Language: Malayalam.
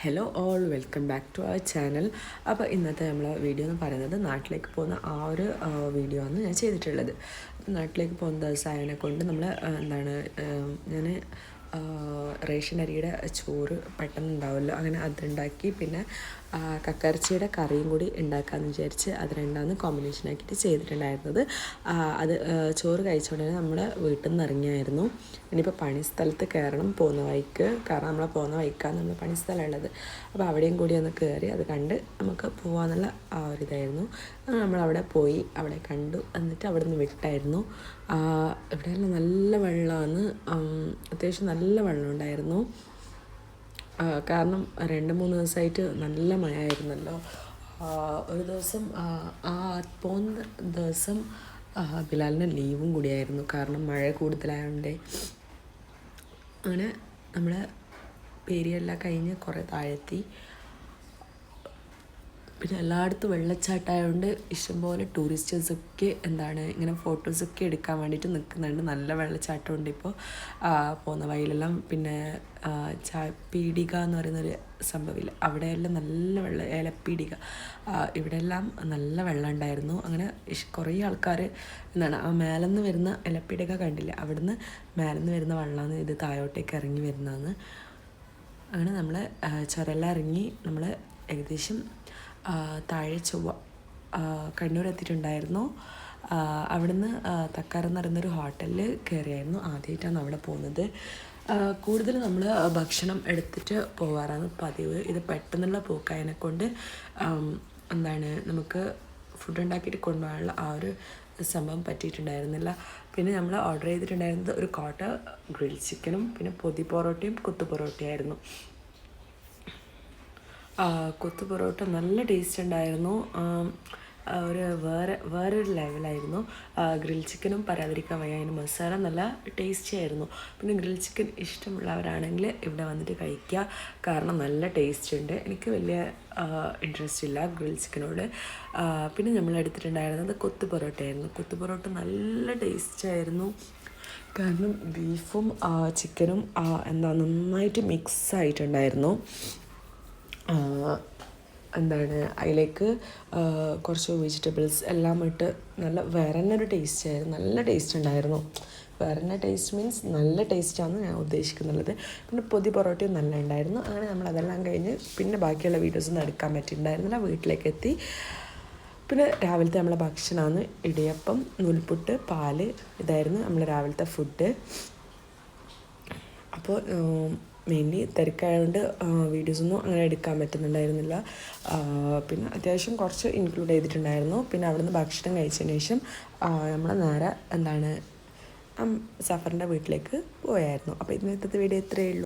Hello all welcome back to our channel. അപ്പോൾ ഇന്നത്തെ നമ്മളെ വീഡിയോ എന്ന് പറയുന്നത് നാട്ടിലേക്ക് പോകുന്ന ആ ഒരു വീഡിയോ ആണ് ഞാൻ ചെയ്തിട്ടുള്ളത്. അപ്പോൾ നാട്ടിലേക്ക് പോകുന്ന ദിവസം കൊണ്ട് നമ്മൾ ഞാൻ റേഷൻ അരിയുടെ ചോറ് പെട്ടെന്ന് ഉണ്ടാവുമല്ലോ, അങ്ങനെ അതുണ്ടാക്കി പിന്നെ കക്കയിറച്ചിയുടെ കറിയും കൂടി ഉണ്ടാക്കാമെന്ന് വിചാരിച്ച് അത് രണ്ടാമത് കോമ്പിനേഷനാക്കിയിട്ട് ചെയ്തിട്ടുണ്ടായിരുന്നത്. അത് ചോറ് കഴിച്ചുകൊണ്ട് തന്നെ നമ്മൾ വീട്ടിൽ നിന്ന് ഇറങ്ങിയായിരുന്നു. ഇനിയിപ്പോൾ പണിസ്ഥലത്ത് കയറണം പോകുന്ന വഴിക്ക്, കാരണം നമ്മൾ പോകുന്ന വഴിക്കാണ് നമ്മൾ പണിസ്ഥലം ഉള്ളത്. അപ്പോൾ അവിടെയും കൂടി ഒന്ന് കയറി അത് കണ്ട് നമുക്ക് പോകാമെന്നുള്ള ആ ഒരു ഇതായിരുന്നു. നമ്മളവിടെ പോയി, അവിടെ കണ്ടു, എന്നിട്ട് അവിടെ നിന്ന് വിട്ടായിരുന്നു. ഇവിടെയെല്ലാം നല്ല വെള്ളമാണ്, അത്യാവശ്യം നല്ല വെള്ളം ഉണ്ടായിരുന്നു. കാരണം 2-3 ദിവസമായിട്ട് നല്ല മഴ ആയിരുന്നല്ലോ. ഒരു ദിവസം പോകുന്ന ദിവസം ബിലാലിന് ലീവും കൂടിയായിരുന്നു, കാരണം മഴ കൂടുതലായതുകൊണ്ട്. അങ്ങനെ നമ്മൾ പേരിയെല്ലാം കഴിഞ്ഞ് കുറേ താഴെത്തി. പിന്നെ എല്ലായിടത്തും വെള്ളച്ചാട്ടമായതുകൊണ്ട് ഇഷ്ടംപോലെ ടൂറിസ്റ്റേഴ്സൊക്കെ ഇങ്ങനെ ഫോട്ടോസൊക്കെ എടുക്കാൻ വേണ്ടിയിട്ട് നിൽക്കുന്നുണ്ട്. നല്ല വെള്ളച്ചാട്ടമുണ്ട് ഇപ്പോൾ പോകുന്ന വഴിയിലെല്ലാം. പിന്നെ പീടിക എന്ന് പറയുന്നൊരു സംഭവമില്ല, അവിടെയെല്ലാം നല്ല വെള്ളം, ഏലപ്പീടിക, ഇവിടെയെല്ലാം നല്ല വെള്ളം ഉണ്ടായിരുന്നു. അങ്ങനെ കുറേ ആൾക്കാർ ആ മേലെന്ന് വരുന്ന ഏലപ്പീടിക കണ്ടില്ല, അവിടുന്ന് മേലെന്ന് വരുന്ന വെള്ളമാണ് ഇത് താഴോട്ടേക്ക് ഇറങ്ങി വരുന്നതാണ്. അങ്ങനെ നമ്മൾ ചുരമെല്ലാം ഇറങ്ങി നമ്മൾ ഏകദേശം താഴെ ചൊവ്വ കണ്ണൂർ എത്തിയിട്ടുണ്ടായിരുന്നു. അവിടുന്ന് തക്കാരം എന്ന് പറയുന്നൊരു ഹോട്ടലിൽ കയറിയായിരുന്നു. ആദ്യമായിട്ടാണ് അവിടെ പോകുന്നത്. കൂടുതൽ നമ്മൾ ഭക്ഷണം എടുത്തിട്ട് പോകാറാണ് പതിവ്. ഇത് പെട്ടെന്നുള്ള പോക്കായതിനെ കൊണ്ട് നമുക്ക് ഫുഡ് ഉണ്ടാക്കിയിട്ട് കൊണ്ടുപോകാനുള്ള ആ ഒരു സംഭവം പറ്റിയിട്ടുണ്ടായിരുന്നില്ല. പിന്നെ നമ്മൾ ഓർഡർ ചെയ്തിട്ടുണ്ടായിരുന്നത് ഒരു കോട്ട ഗ്രിൽ ചിക്കനും പിന്നെ പൊതി പൊറോട്ടയും കുത്തു പൊറോട്ടയായിരുന്നു. കൊത്തു പൊറോട്ട നല്ല ടേസ്റ്റ് ഉണ്ടായിരുന്നു, വേറൊരു ലെവലായിരുന്നു. ഗ്രിൽ ചിക്കനും പറയാതിരിക്കാൻ വയ്യ, അതിന് മസാല നല്ല ടേസ്റ്റി ആയിരുന്നു. പിന്നെ ഗ്രിൽ ചിക്കൻ ഇഷ്ടമുള്ളവരാണെങ്കിൽ ഇവിടെ വന്നിട്ട് കഴിക്കുക, കാരണം നല്ല ടേസ്റ്റ് ഉണ്ട്. എനിക്ക് വലിയ ഇൻട്രസ്റ്റ് ഇല്ല ഗ്രിൽ ചിക്കനോട്. പിന്നെ നമ്മൾ എടുത്തിട്ടുണ്ടായിരുന്നത് കൊത്തു പൊറോട്ടയായിരുന്നു. കൊത്തു പൊറോട്ട നല്ല ടേസ്റ്റായിരുന്നു, കാരണം ബീഫും ചിക്കനും നന്നായിട്ട് മിക്സ് ആയിട്ടുണ്ടായിരുന്നു. അതിലേക്ക് കുറച്ച് വെജിറ്റബിൾസ് എല്ലാം ഇട്ട് നല്ല വേറെ തന്നെ ഒരു ടേസ്റ്റ് ആയിരുന്നു, നല്ല ടേസ്റ്റ് ഉണ്ടായിരുന്നു. വേറെ തന്നെ ടേസ്റ്റ് മീൻസ് നല്ല ടേസ്റ്റാണ് ഞാൻ ഉദ്ദേശിക്കുന്നുള്ളത്. പിന്നെ പൊതി പൊറോട്ടയും നല്ല ഉണ്ടായിരുന്നു. അങ്ങനെ നമ്മളതെല്ലാം കഴിഞ്ഞ് പിന്നെ ബാക്കിയുള്ള വീഡിയോസൊന്നും എടുക്കാൻ പറ്റിയിട്ടുണ്ടായിരുന്നില്ല, വീട്ടിലേക്ക് എത്തി. പിന്നെ രാവിലത്തെ നമ്മളെ ഭക്ഷണമാണ് ഇടിയപ്പം, നൂൽപുട്ട്, പാല്, ഇതായിരുന്നു നമ്മൾ രാവിലത്തെ ഫുഡ്. അപ്പോൾ മെയിൻലി തിരക്കായതുകൊണ്ട് വീഡിയോസൊന്നും അങ്ങനെ എടുക്കാൻ പറ്റുന്നുണ്ടായിരുന്നില്ല. പിന്നെ അത്യാവശ്യം കുറച്ച് ഇൻക്ലൂഡ് ചെയ്തിട്ടുണ്ടായിരുന്നു. പിന്നെ അവിടുന്ന് ഭക്ഷണം കഴിച്ചതിന് ശേഷം നമ്മൾ നേരെ സഫറിൻ്റെ വീട്ടിലേക്ക് പോയായിരുന്നു. അപ്പോൾ ഇന്നത്തെ വീഡിയോ ഇത്രയേ ഉള്ളൂ.